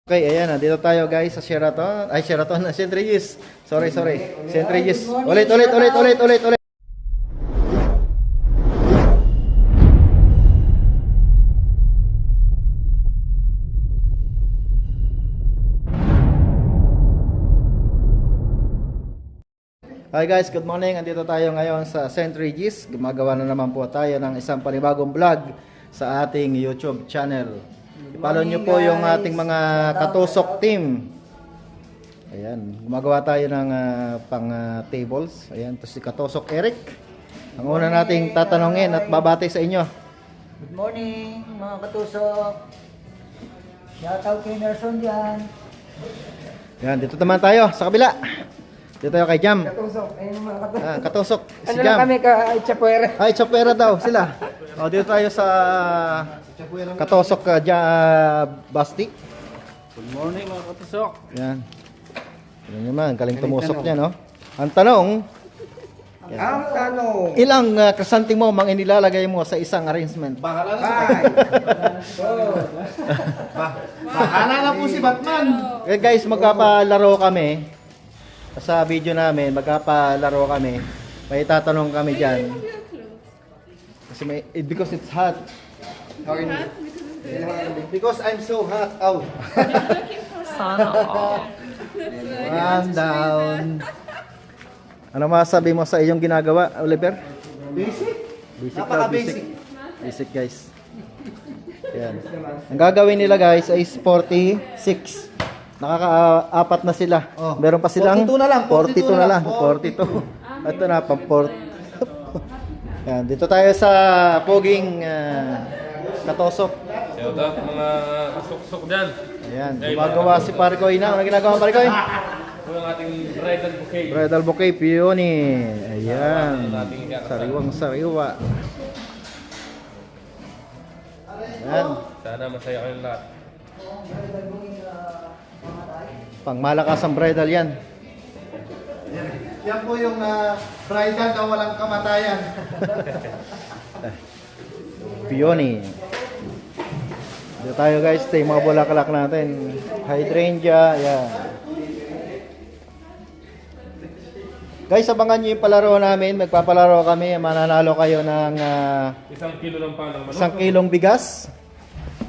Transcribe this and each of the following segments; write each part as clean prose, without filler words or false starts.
Okay, ayan, nandito tayo guys sa Sheraton. Ay, Sheraton na, St. Regis. Sorry. St. Regis. Ulit. Hi guys, good morning. Andito tayo ngayon sa St. Regis. Gumagawa na naman po tayo ng isang panibagong vlog sa ating YouTube channel. I-follow nyo po yung ating mga katusok team. Ayan, gumagawa tayo ng pang tables. Ayan, to si Katusok Eric. Ang una nating tatanungin at babati sa inyo. Good morning mga katusok. Shoutout kay Nelson dyan. Ayan, dito naman tayo sa kabila. Dito tayo kay Jam. Katusok, ayun mga katusok. Katusok, si Ano Jam. lang kami ka Chapuera. Ay, Chapera daw sila. O, dito tayo sa Katusok Basti. Good morning mga katusok. Yan. Yan naman, galing tumusok niya, no? Ang tanong, Ang tanong. ilang kasanting mo mang inilalagay mo sa isang arrangement? Bahala na si Bahala na po si Batman. Eh, guys, magpapalaro kami. Sa video namin, magpapalaro kami. May tatanong kami dyan. Kasi because it's hot. Because I'm so hot out. Sana all. One down. Ano masasabi mo sa iyong ginagawa, Oliver? Basic. Basic. Napaka-basic. Basic, guys. Yan. Ang gagawin nila, guys, ay 46. Nakaka-apat na sila. Oh. Meron pa silang 42 na lang, 42 na lang. 42. 42. Ito na, pang 40. Yan, dito tayo sa poging Katusok. Shout out mga kasuk-suk dyan. Ayan, gumagawa si Parikoy na. Ano ginagawa Parikoy? Ito yung ating bridal bouquet. Bridal bouquet, peony. Ayan. Sariwang sariwa. Ayan. Sana masaya kayong lahat. Pang malakas ang bridal yan. Yan po yung bridal na walang kamatayan. Peony. Dito tayo guys, ito yung mga bulaklak natin. Hydrangea, yan. Guys, abangan nyo yung palaro namin. Magpapalaro kami. Mananalo kayo ng 1 kilo ng panang manok. 1 kilong bigas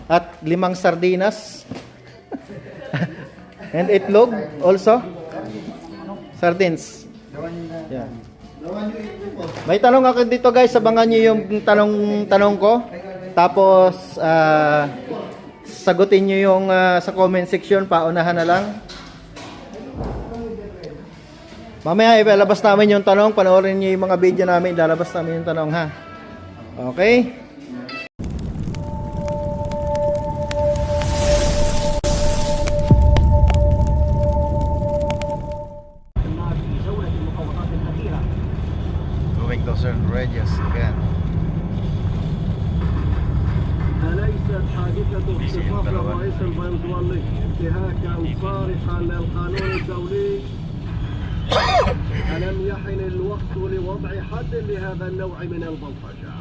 at 5 sardinas. And itlog also. Sardines. Yan. May tanong ako dito guys, abangan nyo yung tanong ko. Tapos sagutin nyo yung sa comment section, paunahan na lang. Mamaya ilalabas namin yung tanong, panoorin nyo yung mga video namin, ilalabas namin yung tanong, ha. Okay? Going to St. Regis again. أليست حادثة اختطاف الرئيس الفنزويلي انتهاكا صارخا للقانون الدولي؟ ألم يحن الوقت لوضع حد لهذا النوع من البلطجة؟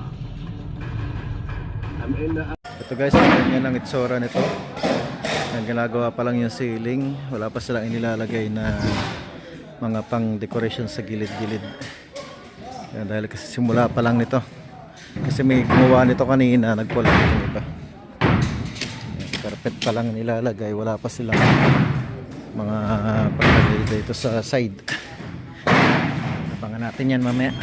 أم إن Ito guys, ganyan ang itsura nito. Ang ginagawa pa lang yung ceiling. Wala pa silang inilalagay na mga pang decoration sa gilid-gilid. Yan, dahil kasi simula pa lang nito. Kasi may gumawa nito kanina, nagpula itong iba. Yan, carpet pa lang nilalagay. Wala pa silang mga paglagay dito sa side. Abangan natin yan mamaya.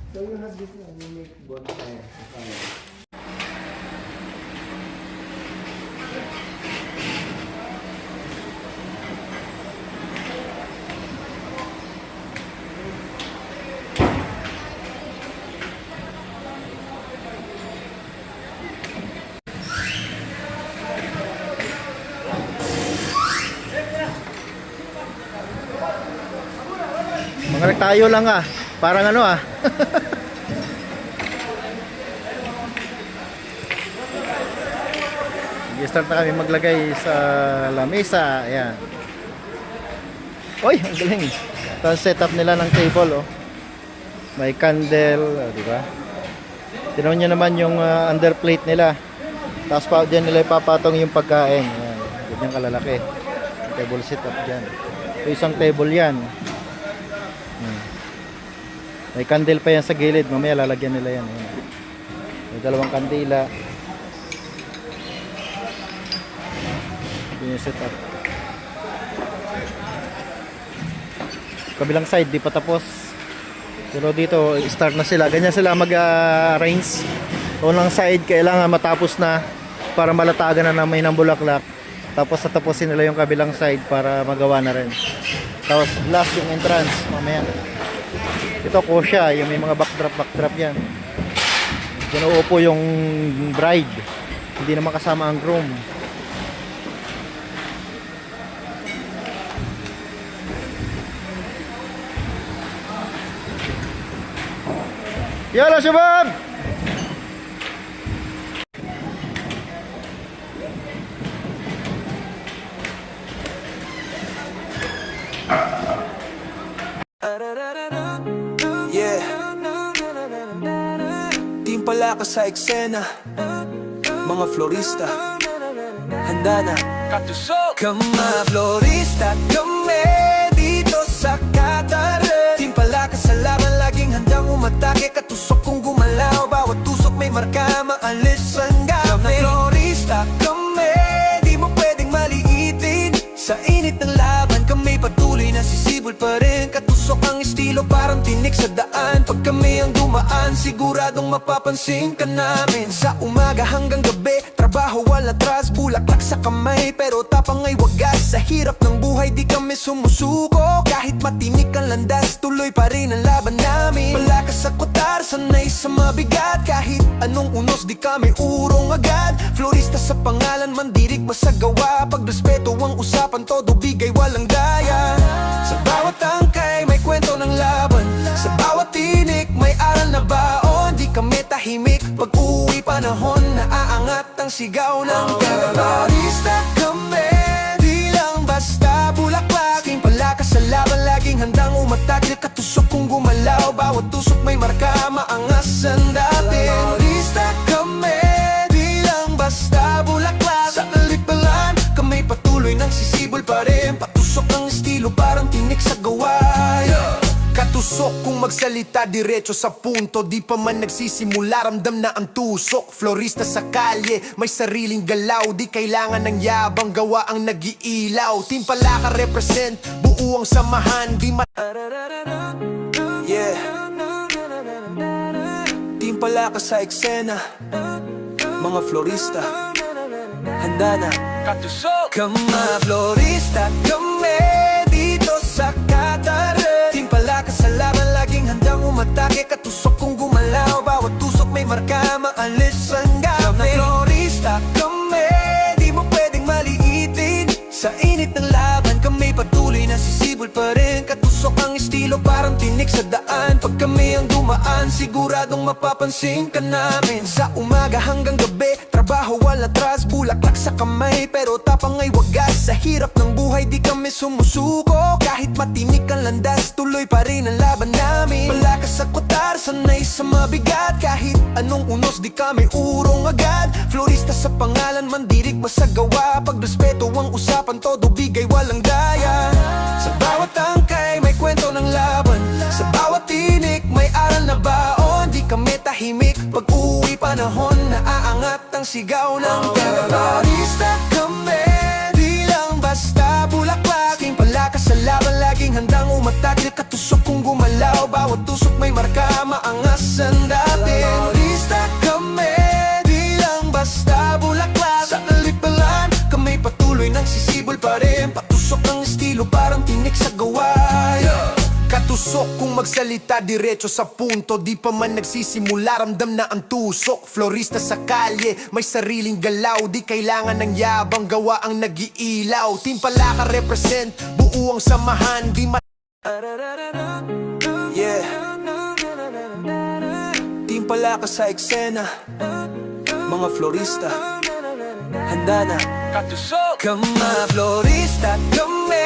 So you have this unique bonfire. Mga tayo lang parang ano I-start na kami maglagay sa lamesa. Ayan. Uy, ang galing. Ito ang setup nila ng table, oh. May candle, di ba? Tinaw nyo naman yung underplate nila. Tapos pa dyan nila ipapatong yung pagkain. Ayan. Ganyan kalalaki. Table setup dyan. Ito isang table yan. May candle pa yan sa gilid. Mamaya lalagyan nila yan. Ayan. May dalawang kandila. Ito yung setup. Kabilang side di pa tapos, pero dito start na sila. Ganyan sila mag-arrange. Unang side kailangan matapos na para malatagan na may ng bulaklak, tapos tatapusin nila yung kabilang side para magawa na rin. Tapos last yung entrance mamaya. Ito kusya, yung may mga backdrop yan. Diyan uupo yung bride, hindi naman kasama ang groom. Yalla shabab! Yeah. Team pala ka sa eksena. Mga florista, handa na. Mga florista, kami dito sa Qatar. Team pala ka sa laban, laging handang umatake. Katusok kung gumalaw, bawat tusok may marka. Maalis ang gabi. Mga florista, kami di mo pwedeng maliitin. Sa init ng laban, kami patuloy na sisibol pa rin. Katusok ang estilo, parang tinik sa daan. Pag kami ang dumaan, siguradong mapapansin ka namin. Sa umaga hanggang gabi, trabaho wala atras, bulaklak sa kamay, pero tapang ay wagas. Sa hirap ng buhay, di kami sumusuko. Kahit matinik ang landas, tuloy pa rin ang laban namin. Malakas sa kutar, sanay sa mabigat. Kahit anong unos, di kami urong agad. Florista sa pangalan, mandirig masagawa. Pagrespeto ang usapan, todo bigay walang daya. Sa bawat tangkay, may kwento ng laban. Sa bawat tinik, may aral na baon. Di kami tahimik, pag-uwi panahon, naaangat ang sigaw ng florista kami, di lang basta bulaklak. Aking palakas sa laban, laging handang umatake. Katusok kung gumalaw, bawat tusok may marka. Maangas ang dating. Florista kami, di lang basta bulaklak. Sa alipalan, kami patuloy nang sisibol pa rin. Patusok ang estilo, parang tinik sa gawa. Katusok kung magsalita diretso sa punto. Di pa man nagsisimula, ramdam na ang tusok. Florista sa kalye, may sariling galaw. Di kailangan ng yabang, gawa ang nag-iilaw. Team Palaka represent, buo ang samahan. Di yeah. Team Palaka sa eksena. Mga florista, handa na. Katusok! Mga florista, kami dito sa Qatar. Team Palaka sa laban, laging handang umatake. Katusok kung gumalaw, bawat tusok may marka. Maalis ang gabi. Florista kami, di mo pwedeng maliitin. Sa init ng laban, kami patuloy na sisibol pa rin. Katusok ang estilo, parang tinik sa daan. Pag kami ang dumaan, siguradong mapapansin ka namin. Sa umaga hanggang gabi, trabaho wala atras, bulaklak sa kamay, pero tapang ay wagas. Sa hirap ng buhay, di kami sumusuko. Kahit matinik ang landas, tuloy pa rin ang laban namin. Malakas sa kutar, sanay sa mabigat. Kahit anong unos, di kami urong agad. Florista sa pangalan, mandirig masagawa. Pagrespeto ang usapan, todo bigay walang daya. Sa bawat tangkay, may kwento ng laban. Sa bawat tinik, may aral na baon. Di kami tahimik, pag-uwi panahon, naaangat ang sigaw ng florista kami, di lang basta bulaklak. Aking palakas sa laban, laging handang umatake. Katusok kung gumalaw, bawat tusok may marka. Maangas ang dating. Florista kami, di lang basta bulaklak. Sa alipalan, kami patuloy nang sisibol pa rin. Patusok ang estilo, parang tinik sa gawa. Katusok kung magsalita diretso sa punto. Di pa man nagsisimula, ramdam na ang tusok. Florista sa kalye, may sariling galaw. Di kailangan ng yabang, gawa ang nag-iilaw. Team Palaka represent, buo ang samahan. Di yeah. Team Palaka sa eksena. Mga florista, Handa na, katusok ka mga florista. Kami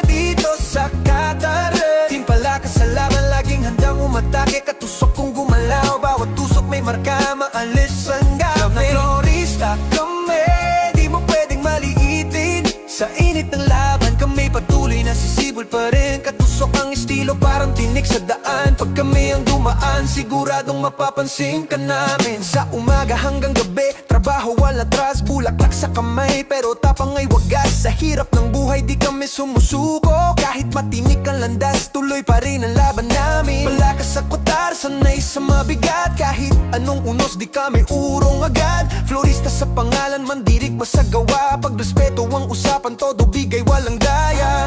dito sa Qatar. Timpala ka sa laban, laging handang umatake. Katusok kung gumalaw, bawat tusok may marka, maalis ang gabi. Na florista kami, di mo pwedeng maliitin. Sa init ng laban, kami patuloy na sisibol pa rin. Katusok ang estilo, parang tinik sa daan. Pag kami ang dumaan, siguradong mapapansin ka namin. Sa umaga hanggang gabi, trabaho wala atras, bulaklak sa kamay, pero tapang ay wagas. Sa hirap ng buhay, di kami sumusuko. Kahit matinik ang landas, tuloy pa rin ang laban namin. Palakas sa kutar, sanay sa mabigat. Kahit anong unos, di kami urong agad. Florista sa pangalan, mandirig masagawa. Pagrespeto ang usapan, todo bigay walang daya.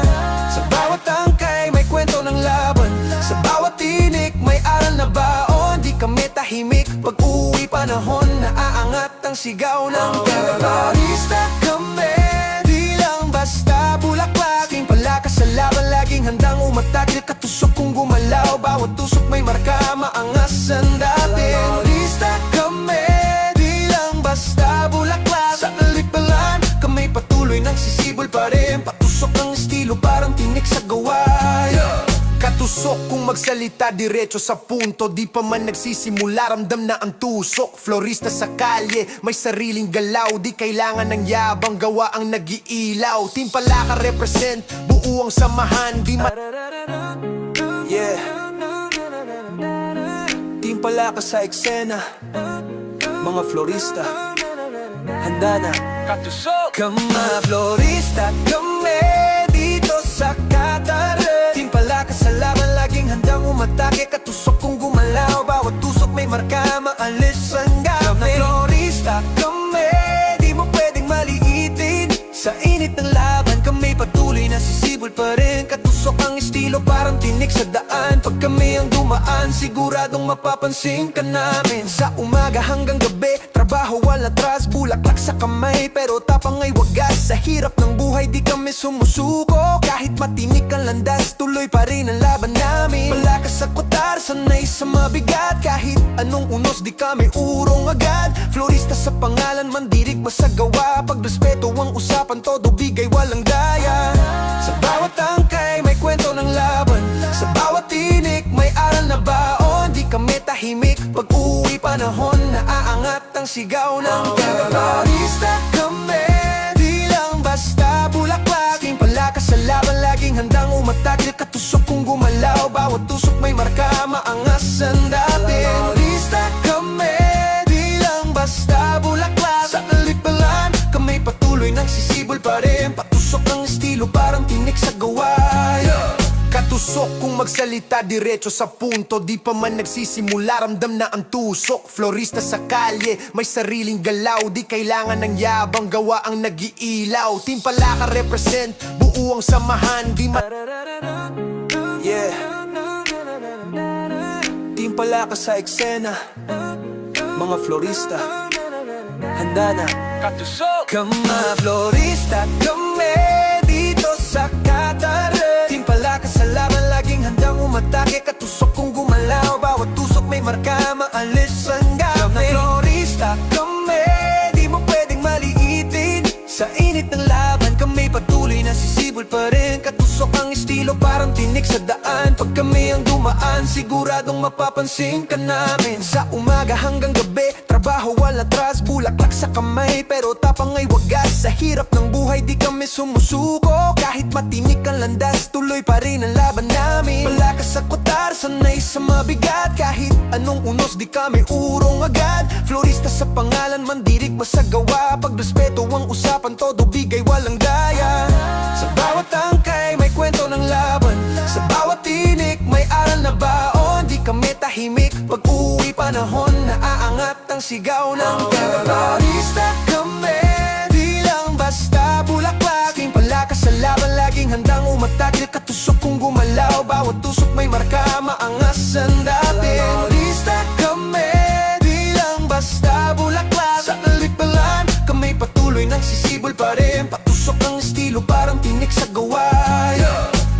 Sa bawat tangkay, may kwento ng laban. Sa bawat tinik, may aral na baon. Di kami tahimik, pag-uwi panahon, naaangat ang sigaw ng florista kami, di lang basta bulaklak. Aking palakas sa laban, laging handang umatakil. Katusok kung gumalaw, bawat tusok may marka, maangas ang dating. Florista kami, di lang basta bulaklak. Sa kalikbalan, kami patuloy nang sisibol pa rin. Patusok ang estilo, parang tinik sa gawain. Katusok kung magsalita diretso sa punto. Di pa man nagsisimula, ramdam na ang tusok. Florista sa kalye, may sariling galaw. Di kailangan ng yabang, gawa ang nag-iilaw. Team Palaka represent, buo ang samahan. Di yeah. Team Palaka sa eksena, mga florista, handa na, katusok ka mga florista. Kami dito sa Qatar. Team Palaka sa laban, laging handang umatake. Katusok kung gumalaw, bawat tusok may marka, maalis ang gabi. Na florista kami, di mo pwedeng maliitin. Sa init ng laban, kami patuloy na sisibol pa rin. Katusok ang estilo, parang tinik sa daan. Pag kami ang dumaan, siguradong mapapansin ka namin. Sa umaga hanggang gabi, trabaho wala atras, bulaklak sa kamay, pero tapang ay wagas. Sa hirap ng buhay, di kami sumusuko. Kahit matinik ang landas, tuloy pa rin ang laban namin. Palakas sa kutar, sanay sa mabigat. Kahit anong unos, di kami urong agad. Florista sa pangalan, mandirig masagawa. Pagrespeto ang usapan, todo bigay walang daya. Sa bawat tangkay, may kwento ng laban. Sa bawat tinik, may aral na baon. Di kami tahimik, pag-uwi panahon, naaangat ang sigaw ng florista kami, di lang basta bulaklak. Aking palakas sa laban, laging handang umatakil. Katusok kung gumalaw, bawat tusok may marka, maangas ang dating. Florista kami, di lang basta bulaklak. Sa kalikbalan, kami patuloy nang sisibol pa rin. Patusok ang estilo, parang tinik sa gawain. Katusok kung magsalita diretso sa punto. Di pa man nagsisimula, ramdam na ang tusok. Florista sa kalye, may sariling galaw. Di kailangan ng yabang, gawa ang nag-iilaw. Team Palaka represent, buo ang samahan. Di yeah. Team Palaka sa eksena, mga florista, handa na, katusok ka mga florista. Kami dito sa Qatar. Team Palaka sa laban, laging handang umatake. Katusok kung gumalaw, bawat tusok may marka, maalis ang gabi. Na florista kami, di mo pwedeng maliitin. Sa init ng laban, kami patuloy na sisibol pa rin. Katusok ang estilo, parang tinik sa daan. Pag kami ang dumaan, siguradong mapapansin ka namin. Sa umaga hanggang gabi, trabaho wala atras, bulaklak sa kamay, pero tapang ay wagas. Sa hirap ng buhay, di kami sumusuko. Kahit matinik ang landas, tuloy pa rin ang laban namin. Palakas sa kutar, sanay sa mabigat. Kahit anong unos, di kami urong agad. Florista sa pangalan, mandirig masagawa. Pagrespeto ang usapan, todo bigay walang daya. Sa bawat tangkay, may kwento ng laban. Sa bawat tinik, may aral na baon. Di kami tahimik, pag-uwi panahon, naaangat ang sigaw ng florista kami, di lang basta bulaklak. Aking palakas sa laban, laging handang umatakil. Katusok kung gumalaw, bawat tusok may marka, maangas ang dating. Florista kami, di lang basta bulaklak. Sa kalikbalan, kami patuloy nang sisibol pa rin. Patusok ang estilo, parang tinik sa gawain.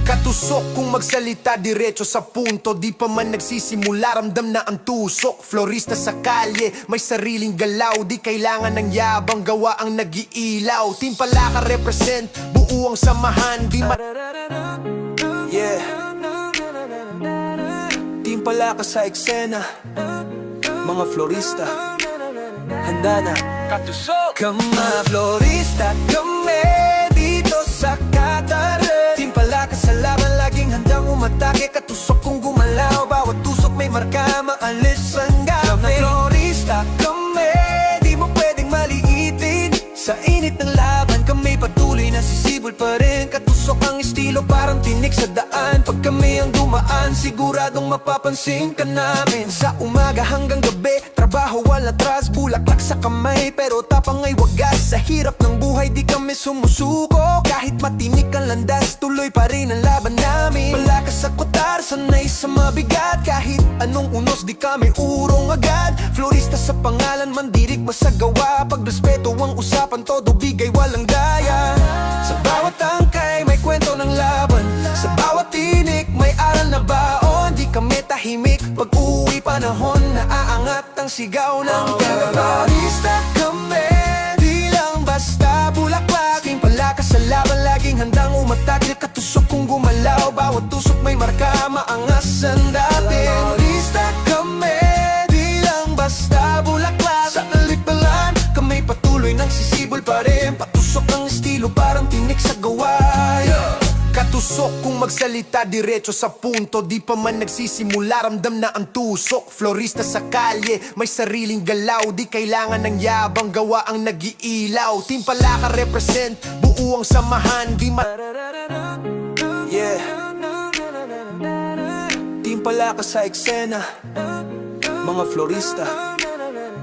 Katusok Katusok kung magsalita diretso sa punto. Di pa man nagsisimula, ramdam na ang tusok. Florista sa kalye, may sariling galaw. Di kailangan ng yabang, gawa ang nag-iilaw. Team Palaka represent, buo ang samahan. Di ma... Yeah. Team Palaka sa eksena, mga florista, handa na. Katusok! Kama florista, kami dito sa Qatar. Team Palaka sa laban, laging handang umatake. Katusok kung gumalaw, bawat tusok may marka, maalis ang gabi. Kama florista, kami di mo pwedeng maliitin. Sa init ng laban, kami patuloy na sisibol pa rin. Katusok ang estilo, parang tinik sa daan. Pag kami ang dumaan, siguradong mapapansin ka namin. Sa umaga hanggang gabi, trabaho wala atras, bulaklak sa kamay, pero tapang ay wagas. Sa hirap ng buhay, di kami sumusuko. Kahit matinik ang landas, tuloy pa rin ang laban namin. Malakas sa kutar, sanay sa mabigat. Kahit anong unos, di kami urong agad. Florista sa pangalan, mandirik masagawa. Pagrespeto ang usapan, todo bigay walang daya. Sa bawat tangkay, may kwento ng laban. Sa bawat tinik, may aral na baon. Di kami tahimik, pag uwi panahon, naaangat ang sigaw ng terrorista. Kami, di lang basta bulaklak. Team Palaka sa laban, laging handang umatake. Katusok kung gumalaw, bawat tusok may marka, maangas ang dating. Terrorista kami, di lang basta bulaklak. Sa kalikbalan, kami patuloy nang sisibol pa rin. Patusok ng estilo, parang tinik sa gaway. Katusok kung magsalita diretso sa punto. Di pa man nagsisimula, ramdam na ang tusok. Florista sa kalye, may sariling galaw. Di kailangan ng yabang, gawa ang nag-iilaw. Team Palaka represent, buo ang samahan. Di ma... Yeah. Team Palaka sa eksena, mga florista,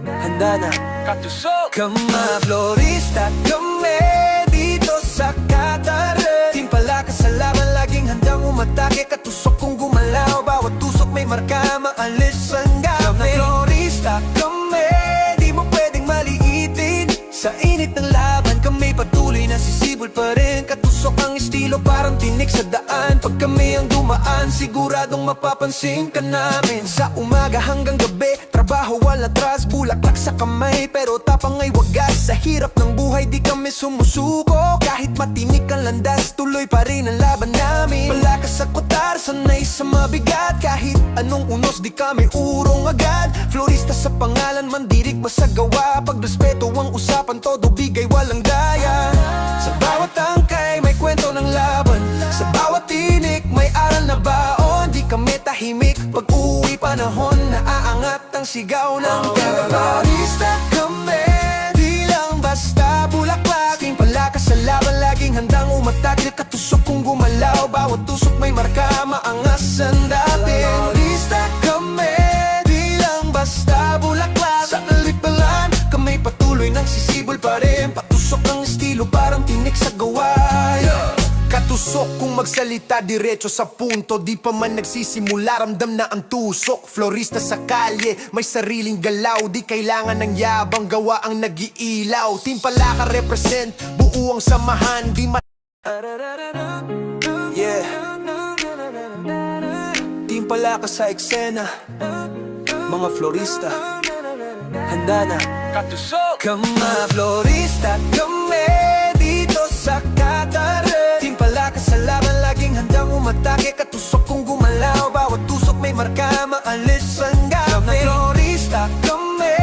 handa na. Katusok! Kama florista, kami dito sa Qatar. Team Palaka sa laban, laging handang umatake. Katusok kung gumalaw, bawat tusok may marka, maalis ang gabi. Kama florista, kami di mo pwedeng maliitin. Sa init ng laban, kami patuloy na sisibol pa rin. Katusok ang estilo, parang tinik sa daan. Pag kami ang dumaan, siguradong mapapansin ka namin. Sa umaga hanggang gabi, trabaho wala atras, bulaklak sa kamay, pero tapang ay wagas. Sa hirap ng buhay, di kami sumusuko. Kahit matinik ang landas, tuloy pa rin ang laban namin. Malakas sa kutar, sanay sa mabigat. Kahit anong unos, di kami urong agad. Florista sa pangalan, mandirik masagawa. Pagrespeto ang usapan, todo bigay walang daya. Sa bawat tangkay, may kwento ng laban. Sa bawat tinik, may aral na baon. Di kami tahimik, pag uwi panahon, naaangat ang sigaw ng terrorista. Kami, di lang basta bulaklak. Team Palaka sa laban, laging handang umatake. Katusok kung gumalaw, bawat tusok may marka, maangas ang dating. Terrorista kami, di lang basta bulaklak. Sa kalikbalan, kami patuloy nang sisibol pa rin. Patusok ng estilo, parang tinik sa gaway. Katusok kung magsalita diretso sa punto. Di pa man nagsisimula, ramdam na ang tusok. Florista sa kalye, may sariling galaw. Di kailangan ng yabang, gawa ang nag-iilaw. Team Palaka represent, buo ang samahan. Di ma... Yeah. Team Palaka sa eksena, mga florista, handa na. Katusok! Kama florista, kami dito sa Qatar. Team Palaka sa laban, laging handang umatake. Katusok kung gumalaw, bawat tusok may marka, maalis ang gabi. Kama florista, kami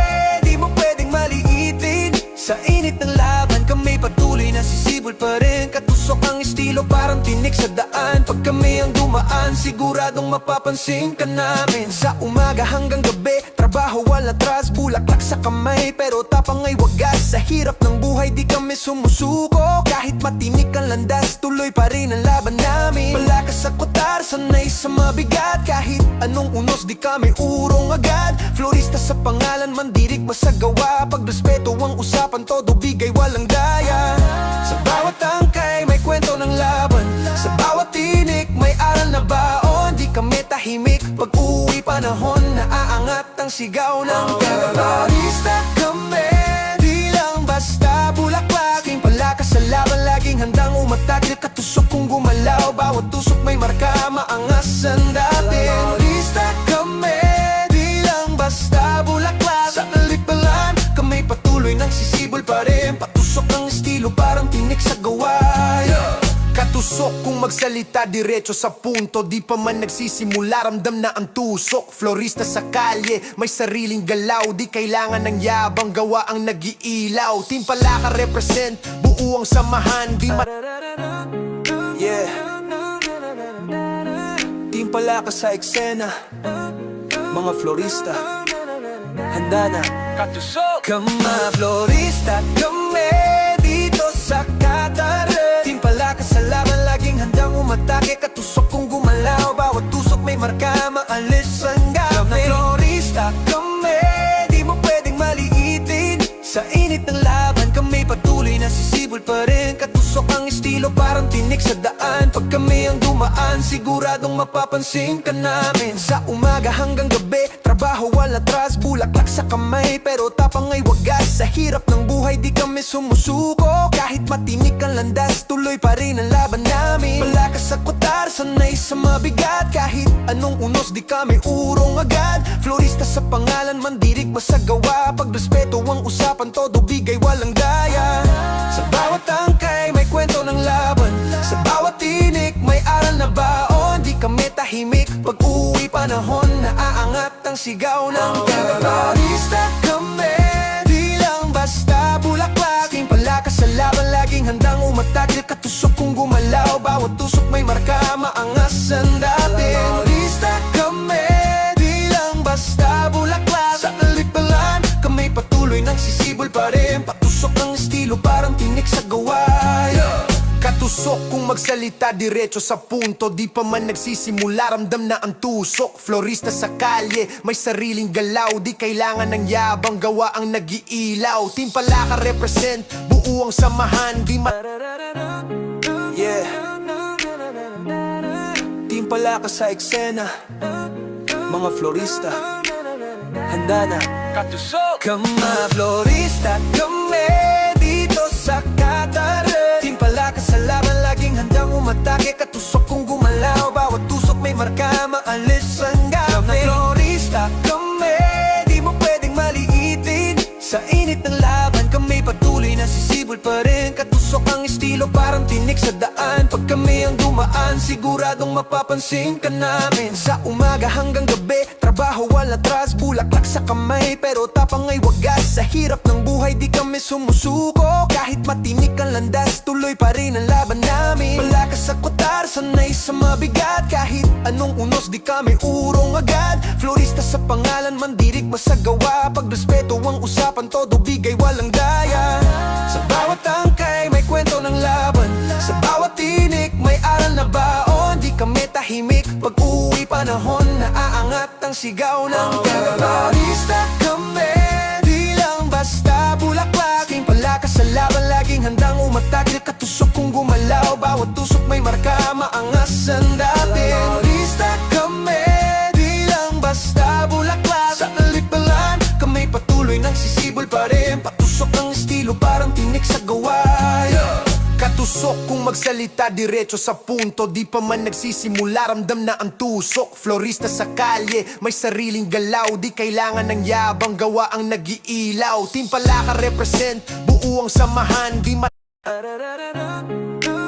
di mo pwedeng maliitin. Sa init ng laban, kami patuloy na sisibol pa rin. Katusok ang estilo, parang tinik sa daan. Pag kami ang dumaan, siguradong mapapansin ka namin. Sa umaga hanggang gabi, trabaho wala atras, bulaklak sa kamay, pero tapang ay wagas. Sa hirap ng buhay, di kami sumusuko. Kahit matinik ang landas, tuloy pa rin ang laban namin. Malakas sa kutar, sanay sa mabigat. Kahit anong unos, di kami urong agad. Florista sa pangalan, mandirik masagawa. Pagrespeto ang usapan, todo bigay walang daya. Sa bawat tangkay, may kwento ng laban. Sa bawat tinik, may aral na baon. Di kami tahimik, pag uwi panahon, naaangat ang sigaw ng terrorista. Kami, di lang basta bulaklak. Team Palaka sa laban, laging handang umatake. Katusok kung gumalaw, bawat tusok may marka, Katusok kung magsalita diretso sa punto, di pa man nagsisimula ramdam na ang tusok. Florista sa kalye, may sariling galaw, di kailangan ng yabang, gawa ang nag-iilaw. Team Palaka represent, buo ang samahan, di yeah. Team Palaka sa eksena, mga florista, handa na. Katusok! Kama florista, kami dito sa Qatar. Team Palaka sa laban, laging handang umatake. Katusok kung gumalaw, bawat tusok may marka, maalis ang gabi. Kama florista, kami di mo pwedeng maliitin. Sa init ng laban, kami patuloy na sisibol pa rin. Katusok ang estilo, parang tinik sa daan. Pag kami ang dumaan, siguradong mapapansin ka namin. Sa umaga hanggang gabi, trabaho wala atras, bulaklak sa kamay, pero tapang ay wagas. Sa hirap ng buhay, di kami sumusuko. Kahit matinik ang landas, tuloy pa rin ang laban namin. Malakas sa kutar, sanay sa mabigat. Kahit anong unos, di kami urong agad. Florista sa pangalan, mandirig masagawa. Pagrespeto ang usapan, todo bigay walang daya. Sa bawat tangkay, may kwento ng laban. Sa bawat tinik, may aral na baon. Di kami tahimik, pag uwi panahon, naaangat ang sigaw ng florista kami, di lang basta bulaklak. Team Palaka sa laban, laging handang umatake. Katusok kung gumalaw, bawat tusok may marka, maangas ang dating. Florista kami, di lang basta bulaklak. Sa alipalan, kami patuloy nang sisibol pa rin. Patusok ng estilo, parang tinik sa gaway. Katusok kung magsalita diretso sa punto, di pa man nagsisimula ramdam na ang tusok. Florista sa kalye, may sariling galaw, di kailangan ng yabang, gawa ang nag-iilaw. Team Palaka represent, buo ang samahan, di yeah. Team Palaka sa eksena, mga florista, handa na. Katusok! Kama florista, kami dito sa Qatar. Team Palaka sa laban, laging handang umatake. Katusok kung gumalaw, bawat tusok may marka, maalis ang gabi. Kama florista, kami di mo pwedeng maliitin. Sa init ng laban, kami patuloy na sisibol pa rin. Katusok ang estilo, parang tinik sa daan. Pag kami ang dumaan, siguradong mapapansin ka namin. Sa umaga hanggang gabi, trabaho wala atras, bulaklak sa kamay, pero tapang ay wagas. Sa hirap ng buhay, di kami sumusuko. Kahit matinik ang landas, tuloy pa rin ang laban namin. Malakas sa kutar, sanay sa mabigat. Kahit anong unos, di kami urong agad. Florista sa pangalan, mandirig masagawa. Pagrespeto ang usapan, todo bigay walang daya. Sa bawat tangkay, may kwento ng laban. Sa bawat tinik, may aral na baon. Di kami tahimik, pag uwi panahon, naaangat ang sigaw ng florista kami, di lang basta bulaklak. Team Palaka sa laban, laging handang umatake. Katusok kung gumalaw, bawat tusok may marka, maangas ang dating. Florista kami, di lang basta bulaklak. Sa alipalan, kami patuloy nang sisibol pa rin. Patusok ng estilo, parang tinik sa gaway. Katusok kung magsalita diretso sa punto, di pa man nagsisimula ramdam na ang tusok. Florista sa kalye, may sariling galaw, di kailangan ng yabang, gawa ang nag-iilaw. Team Palaka represent, buo ang samahan, di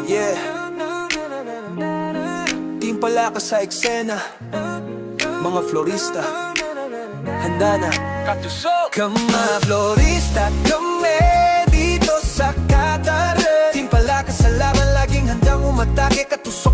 yeah. Team Palaka sa eksena, mga florista, handa na. Katusok! Kama florista, kami dito sa Qatar. Team Palaka sa laban, laging handang umatake. Katusok